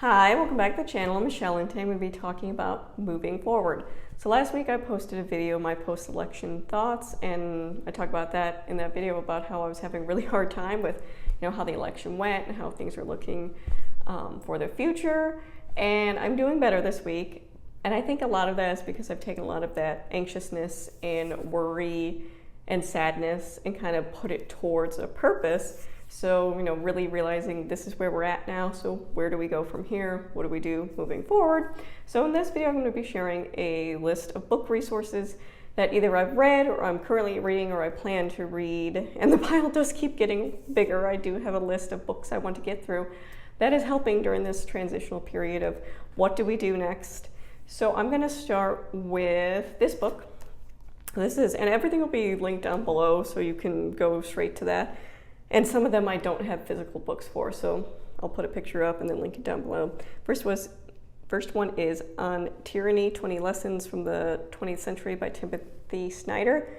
Hi, welcome back to the channel. I'm Michelle and today we'll be talking about moving forward. So last week I posted a video, my post-election thoughts, and I talked about that in that video about how I was having a really hard time with how the election went and how things are looking for the future. And I'm doing better this week. And I think a lot of that is because I've taken a lot of that anxiousness and worry and sadness and kind of put it towards a purpose. So, really realizing this is where we're at now. So where do we go from here? What do we do moving forward? So in this video, I'm going to be sharing a list of book resources that either I've read or I'm currently reading or I plan to read. And the pile does keep getting bigger. I do have a list of books I want to get through that is helping during this transitional period of what do we do next. So I'm going to start with this book. And everything will be linked down below so you can go straight to that. And some of them I don't have physical books for, so I'll put a picture up and then link it down below. First one is On Tyranny, 20 Lessons from the 20th Century by Timothy Snyder.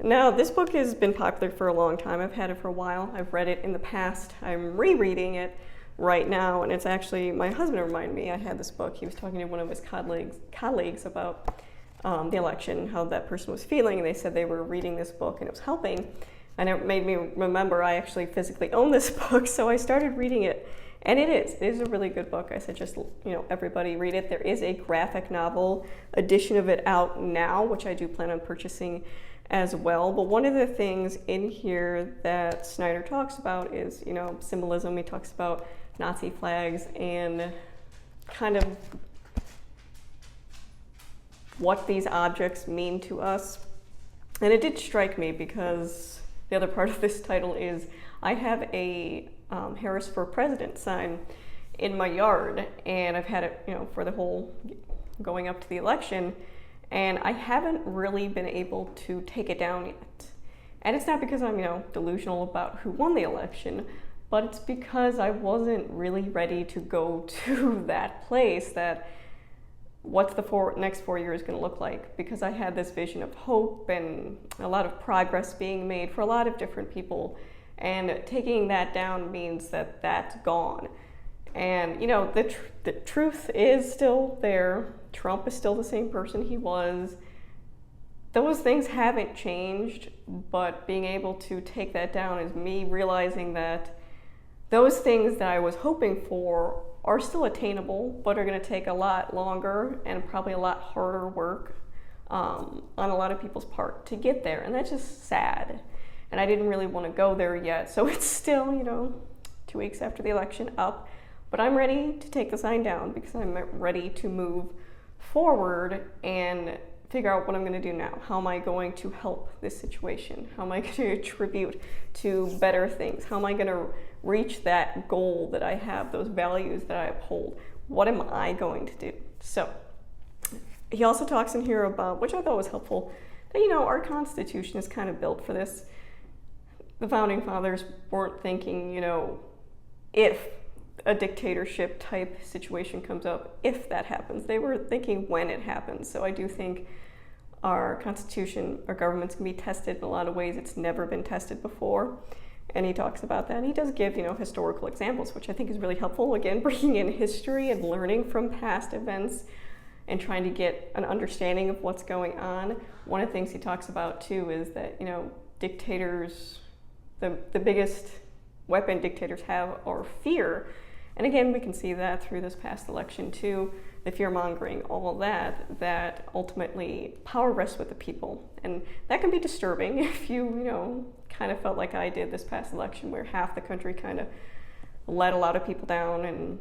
Now, this book has been popular for a long time. I've had it for a while. I've read it in the past. I'm rereading it right now, and it's actually, my husband reminded me I had this book. He was talking to one of his colleagues about the election, how that person was feeling, and they said they were reading this book and it was helping. And it made me remember I actually physically own this book, so I started reading it. And it is a really good book. I suggest everybody read it. There is a graphic novel edition of it out now, which I do plan on purchasing as well. But one of the things in here that Snyder talks about is, symbolism. He talks about Nazi flags and kind of what these objects mean to us. And it did strike me because the other part of this title is I have a Harris for President sign in my yard, and I've had it, for the whole going up to the election, and I haven't really been able to take it down yet. And it's not because I'm, delusional about who won the election, but it's because I wasn't really ready to go to that place that what's the next 4 years going to look like, because I had this vision of hope and a lot of progress being made for a lot of different people, and taking that down means that that's gone. And the truth is still there. Trump is still the same person he was. Those things haven't changed, but being able to take that down is me realizing that those things that I was hoping for are still attainable, but are going to take a lot longer and probably a lot harder work on a lot of people's part to get there. And that's just sad. And I didn't really want to go there yet. So it's still, 2 weeks after the election up. But I'm ready to take the sign down because I'm ready to move forward and figure out what I'm going to do now. How am I going to help this situation? How am I going to contribute to better things? How am I going to reach that goal that I have, those values that I uphold? What am I going to do? So he also talks in here about, which I thought was helpful, that our Constitution is kind of built for this. The founding fathers weren't thinking, if a dictatorship type situation comes up, if that happens. They were thinking when it happens. So I do think our Constitution, our governments can be tested in a lot of ways it's never been tested before. And he talks about that. And he does give, historical examples, which I think is really helpful. Again, bringing in history and learning from past events and trying to get an understanding of what's going on. One of the things he talks about too is that, dictators, the biggest weapon dictators have are fear. And again, we can see that through this past election too, the fear-mongering, all of that ultimately power rests with the people. And that can be disturbing if you, kind of felt like I did this past election, where half the country kind of let a lot of people down, and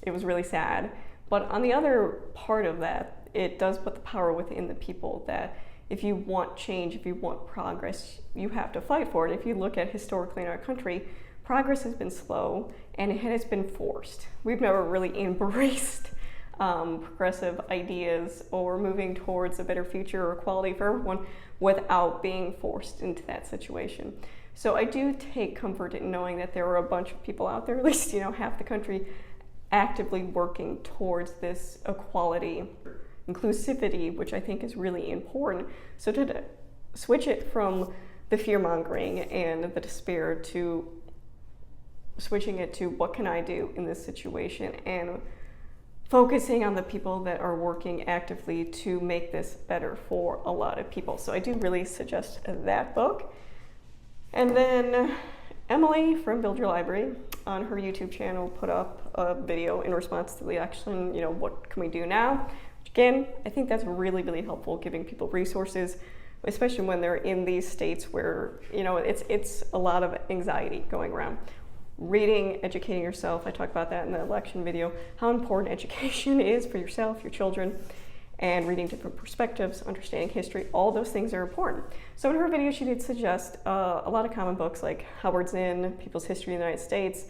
it was really sad. But on the other part of that, it does put the power within the people, that if you want change, if you want progress, you have to fight for it. If you look at historically in our country, progress has been slow and it has been forced. We've never really embraced progressive ideas or moving towards a better future or equality for everyone without being forced into that situation. So I do take comfort in knowing that there are a bunch of people out there, at least half the country, actively working towards this equality, inclusivity, which I think is really important. So to switch it from the fear-mongering and the despair to switching it to what can I do in this situation, and focusing on the people that are working actively to make this better for a lot of people. So I do really suggest that book. And then Emily from Build Your Library on her YouTube channel put up a video in response to the election, what can we do now? Which again, I think that's really, really helpful, giving people resources, especially when they're in these states where, it's a lot of anxiety going around. Reading, educating yourself, I talked about that in the election video, how important education is for yourself, your children, and reading different perspectives, understanding history, all those things are important. So in her video, she did suggest a lot of common books like Howard Zinn, People's History of the United States.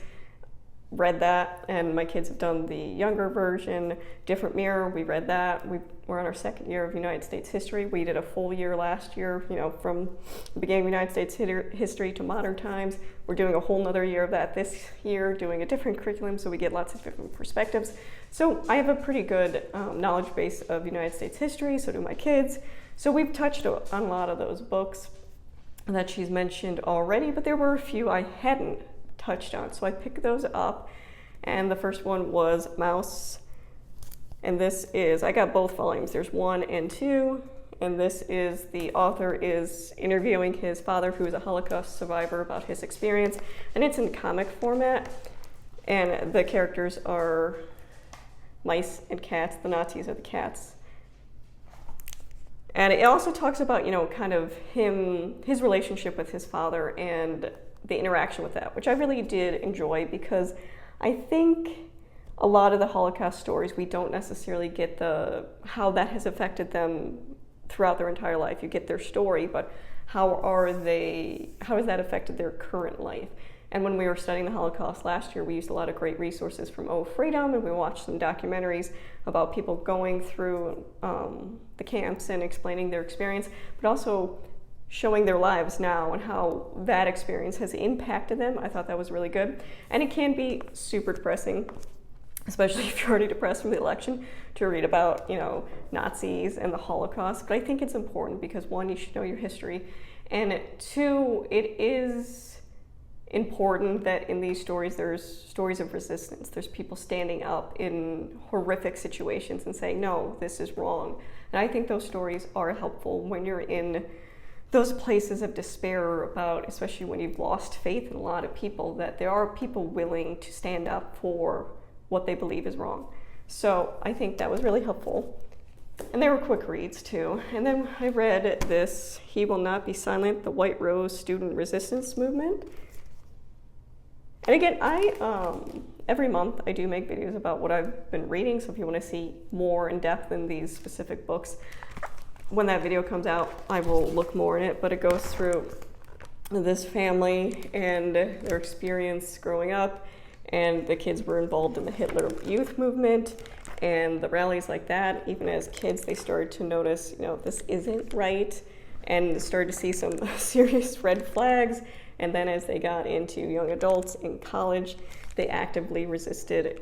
Read that, and my kids have done the younger version, Different Mirror, we read that. We're on our second year of United States history. We did a full year last year, from the beginning of United States history to modern times. We're doing a whole nother year of that this year, doing a different curriculum, so we get lots of different perspectives. So I have a pretty good knowledge base of United States history, so do my kids. So we've touched on a lot of those books that she's mentioned already, but there were a few I hadn't touched on. So I picked those up, and the first one was Mouse. And I got both volumes. There's 1 and 2, and the author is interviewing his father, who is a Holocaust survivor, about his experience, and it's in comic format, and the characters are mice and cats. The Nazis are the cats. And it also talks about, kind of his relationship with his father and the interaction with that, which I really did enjoy, because I think a lot of the Holocaust stories, we don't necessarily get how that has affected them throughout their entire life. You get their story, but how has that affected their current life? And when we were studying the Holocaust last year, we used a lot of great resources from Freedom, and we watched some documentaries about people going through the camps and explaining their experience, but also showing their lives now and how that experience has impacted them. I thought that was really good. And it can be super depressing, especially if you're already depressed from the election, to read about, Nazis and the Holocaust. But I think it's important because, 1, you should know your history, and 2, it is important that in these stories there's stories of resistance. There's people standing up in horrific situations and saying, no, this is wrong. And I think those stories are helpful when you're in those places of despair about, especially when you've lost faith in a lot of people, that there are people willing to stand up for what they believe is wrong. So I think that was really helpful. And they were quick reads too. And then I read this, He Will Not Be Silent, The White Rose Student Resistance Movement. And again, every month I do make videos about what I've been reading, so if you want to see more in depth in these specific books, when that video comes out, I will look more in it, but it goes through this family and their experience growing up, and the kids were involved in the Hitler Youth movement and the rallies like that. Even as kids, they started to notice, this isn't right, and started to see some serious red flags. And then as they got into young adults in college, they actively resisted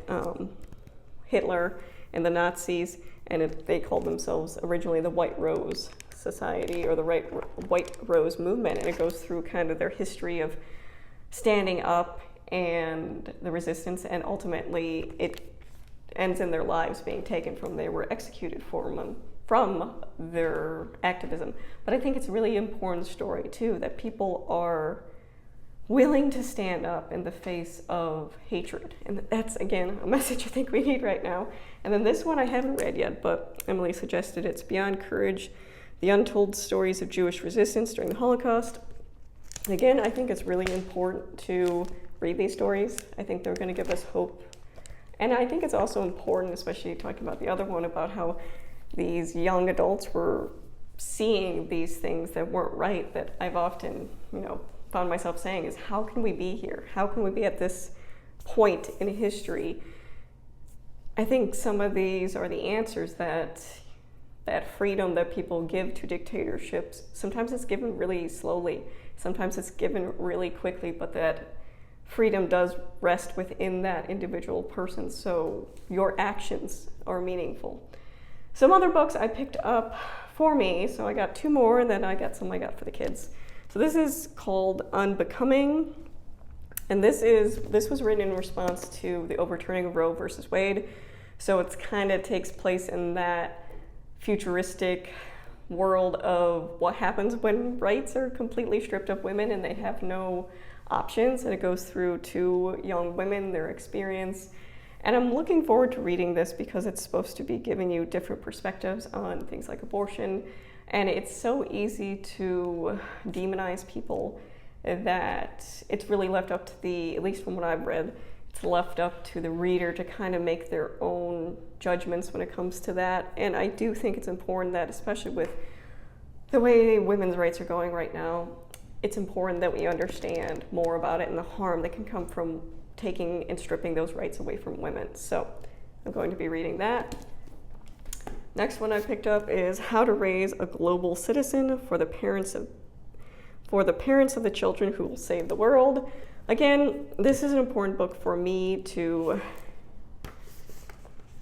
Hitler and the Nazis, and they called themselves originally the White Rose Society, or the White Rose Movement, and it goes through kind of their history of standing up and the resistance, and ultimately it ends in their lives being taken from. They were executed from their activism. But I think it's a really important story too, that people are willing to stand up in the face of hatred. And that's, again, a message I think we need right now. And then this one I haven't read yet, but Emily suggested it's Beyond Courage, The Untold Stories of Jewish Resistance During the Holocaust. And again, I think it's really important to read these stories. I think they're going to give us hope. And I think it's also important, especially talking about the other one, about how these young adults were seeing these things that weren't right, that I've often, found myself saying is, how can we be here? How can we be at this point in history? I think some of these are the answers that freedom that people give to dictatorships, sometimes it's given really slowly, sometimes it's given really quickly, but that freedom does rest within that individual person, so your actions are meaningful. Some other books I picked up for me, so I got 2 more, and then I got some I got for the kids. So this is called Unbecoming, And this was written in response to the overturning of Roe versus Wade. So it's kind of takes place in that futuristic world of what happens when rights are completely stripped of women and they have no options. And it goes through 2 young women, their experience. And I'm looking forward to reading this because it's supposed to be giving you different perspectives on things like abortion. And it's so easy to demonize people that it's really left up to at least from what I've read, it's left up to the reader to kind of make their own judgments when it comes to that. And I do think it's important that, especially with the way women's rights are going right now, it's important that we understand more about it and the harm that can come from taking and stripping those rights away from women. So I'm going to be reading that. Next one I picked up is How to Raise a Global Citizen for the Parents of the Children Who Will Save the World. Again, this is an important book for me to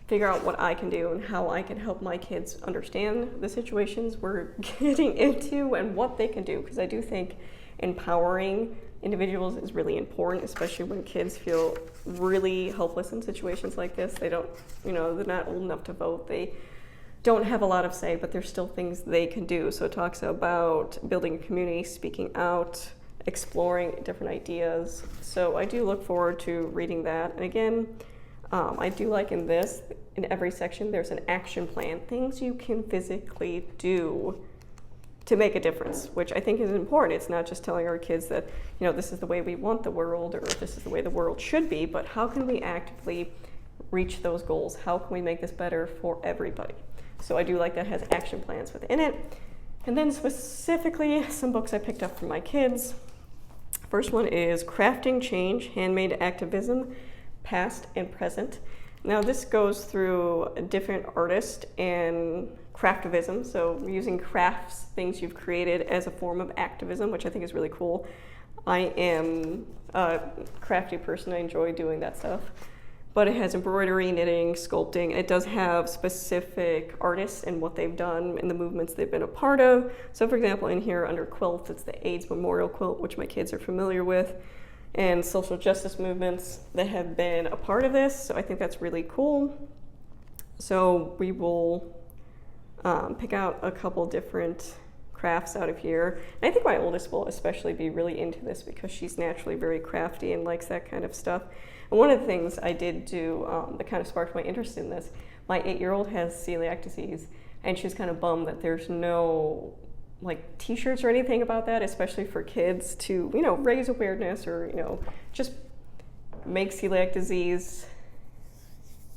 figure out what I can do and how I can help my kids understand the situations we're getting into and what they can do, because I do think empowering individuals is really important, especially when kids feel really helpless in situations like this. They don't, they're not old enough to vote. They don't have a lot of say, but there's still things they can do. So it talks about building a community, speaking out, exploring different ideas. So I do look forward to reading that. And again, I do like in every section, there's an action plan, things you can physically do to make a difference, which I think is important. It's not just telling our kids that, this is the way we want the world or this is the way the world should be, but how can we actively reach those goals? How can we make this better for everybody? So I do like that it has action plans within it. And then specifically some books I picked up for my kids. First one is Crafting Change, Handmade Activism, Past and Present. Now this goes through different artists and craftivism, so using crafts, things you've created as a form of activism, which I think is really cool. I am a crafty person, I enjoy doing that stuff. But it has embroidery, knitting, sculpting. It does have specific artists and what they've done and the movements they've been a part of. So for example, in here under quilts, it's the AIDS Memorial Quilt, which my kids are familiar with, and social justice movements that have been a part of this. So I think that's really cool. So we will pick out a couple different crafts out of here. And I think my oldest will especially be really into this because she's naturally very crafty and likes that kind of stuff. And one of the things I did do that kind of sparked my interest in this, my 8-year-old has celiac disease, and she's kind of bummed that there's no t-shirts or anything about that, especially for kids to, raise awareness or, just make celiac disease.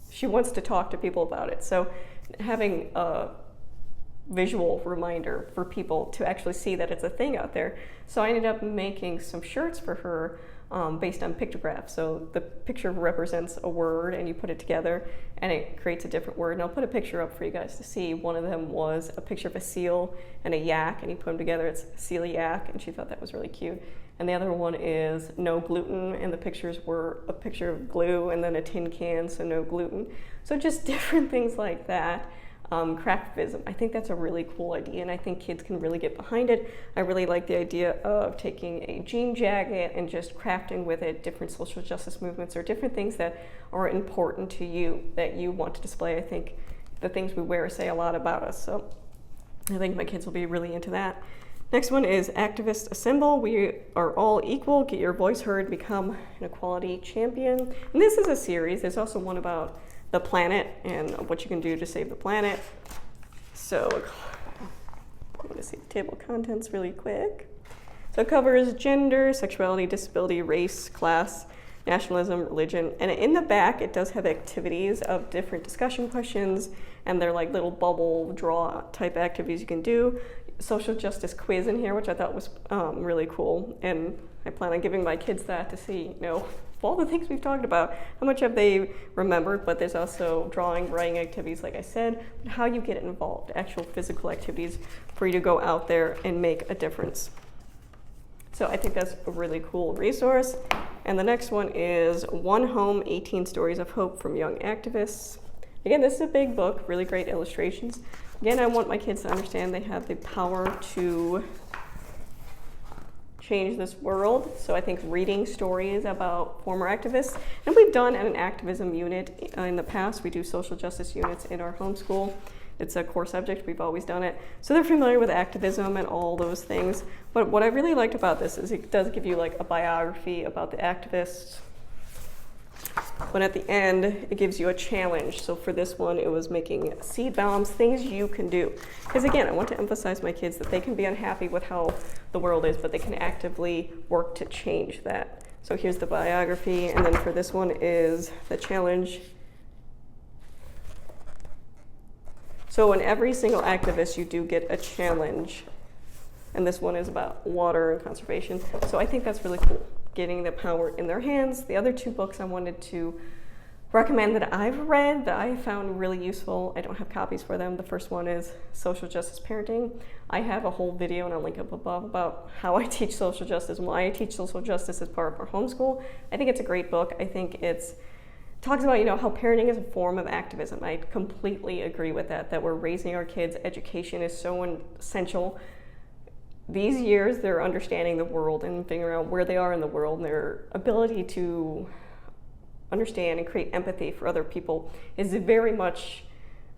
She wants to talk to people about it. So having a visual reminder for people to actually see that it's a thing out there. So I ended up making some shirts for her based on pictographs. So the picture represents a word and you put it together and it creates a different word. And I'll put a picture up for you guys to see. One of them was a picture of a seal and a yak, and you put them together, it's celiac, and she thought that was really cute. And the other one is no gluten, and the pictures were a picture of glue and then a tin can, so no gluten. So just different things like that. Craftivism, I think that's a really cool idea, and I think kids can really get behind it. I really like the idea of taking a jean jacket and just crafting with it different social justice movements or different things that are important to you that you want to display. I think the things we wear say a lot about us, so I think my kids will be really into that. Next one is Activists Assemble. We are all equal, get your voice heard, become an equality champion. And this is a series. There's also one about the planet and what you can do to save the planet. So I'm going to see the table of contents really quick. So it covers gender, sexuality, disability, race, class, nationalism, religion, and in the back it does have activities of different discussion questions, and they're like little bubble draw type activities you can do. Social justice quiz in here, which I thought was really cool, and I plan on giving my kids that to see, all the things we've talked about, how much have they remembered. But there's also drawing, writing activities, like I said, but how you get involved, actual physical activities for you to go out there and make a difference. So I think that's a really cool resource. And the next one is One Home, 18 Stories of Hope from Young Activists. Again, this is a big book, really great illustrations. Again, I want my kids to understand they have the power to change this world. So I think reading stories about former activists, and we've done an activism unit in the past. We do social justice units in our homeschool. It's a core subject, we've always done it. So they're familiar with activism and all those things. But what I really liked about this is it does give you like a biography about the activists. But at the end, it gives you a challenge. So for this one, it was making seed bombs, things you can do. Because again, I want to emphasize my kids that they can be unhappy with how the world is, but they can actively work to change that. So here's the biography, and then for this one is the challenge. So in every single activist, you do get a challenge. And this one is about water and conservation. So I think that's really cool, getting the power in their hands. The other two books I wanted to recommend that I've read that I found really useful, I don't have copies for them. The first one is Social Justice Parenting. I have a whole video, and I'll link up above, about how I teach social justice and why I teach social justice as part of our homeschool. I think it's a great book. I think it's talks about, how parenting is a form of activism. I completely agree with that we're raising our kids. Education is so essential. These years, they're understanding the world and figuring out where they are in the world, and their ability to understand and create empathy for other people is very much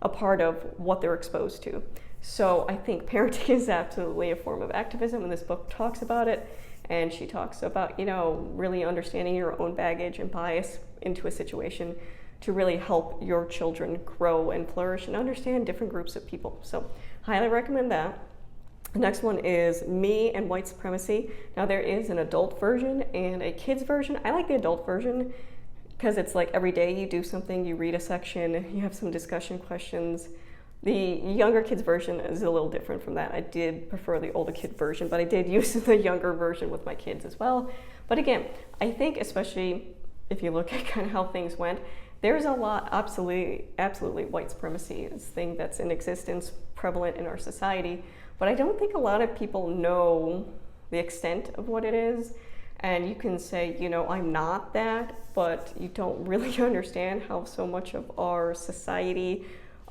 a part of what they're exposed to. So I think parenting is absolutely a form of activism, and this book talks about it. And she talks about, really understanding your own baggage and bias into a situation to really help your children grow and flourish and understand different groups of people. So highly recommend that. The next one is Me and White Supremacy. Now there is an adult version and a kids version. I like the adult version because it's like every day you do something, you read a section, you have some discussion questions. The younger kids version is a little different from that. I did prefer the older kid version, but I did use the younger version with my kids as well. But again, I think especially if you look at kind of how things went, there's a lot, absolutely white supremacy is a thing that's in existence, prevalent in our society. But I don't think a lot of people know the extent of what it is. And you can say, I'm not that, but you don't really understand how so much of our society,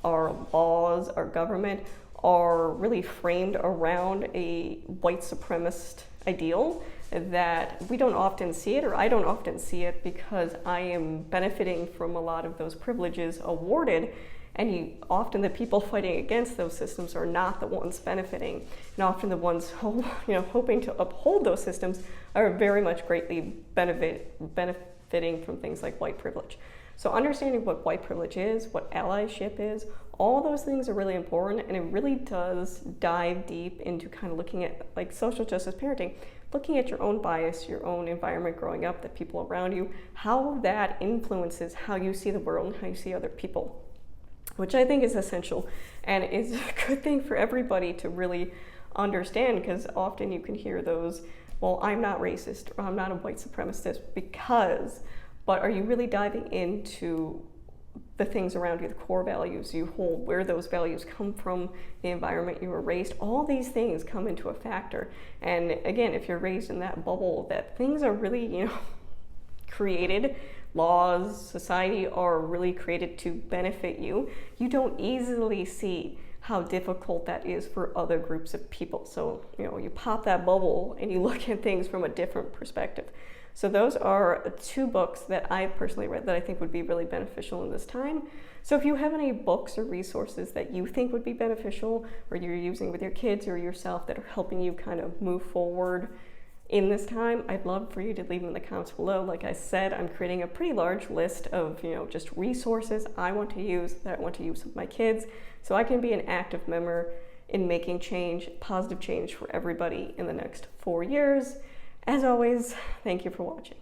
our laws, our government are really framed around a white supremacist ideal that we don't often see it, or I don't often see it, because I am benefiting from a lot of those privileges awarded, and often the people fighting against those systems are not the ones benefiting, and often the ones hoping to uphold those systems are very much greatly benefiting from things like white privilege. So understanding what white privilege is, what allyship is, all those things are really important, and it really does dive deep into kind of looking at like social justice parenting, looking at your own bias, your own environment growing up, the people around you, how that influences how you see the world and how you see other people, which I think is essential and is a good thing for everybody to really understand, because often you can hear those, well, I'm not racist or I'm not a white supremacist because, but are you really diving into the things around you, the core values you hold, where those values come from, the environment you were raised? All these things come into a factor. And again, if you're raised in that bubble that things are really, created, laws, society are really created to benefit you, you don't easily see how difficult that is for other groups of people. So, you pop that bubble and you look at things from a different perspective. So those are two books that I personally read that I think would be really beneficial in this time. So if you have any books or resources that you think would be beneficial, or you're using with your kids or yourself that are helping you kind of move forward in this time, I'd love for you to leave them in the comments below. Like I said, I'm creating a pretty large list of, just resources I want to use, that I want to use with my kids, so I can be an active member in making change, positive change for everybody in the next 4 years. As always, thank you for watching.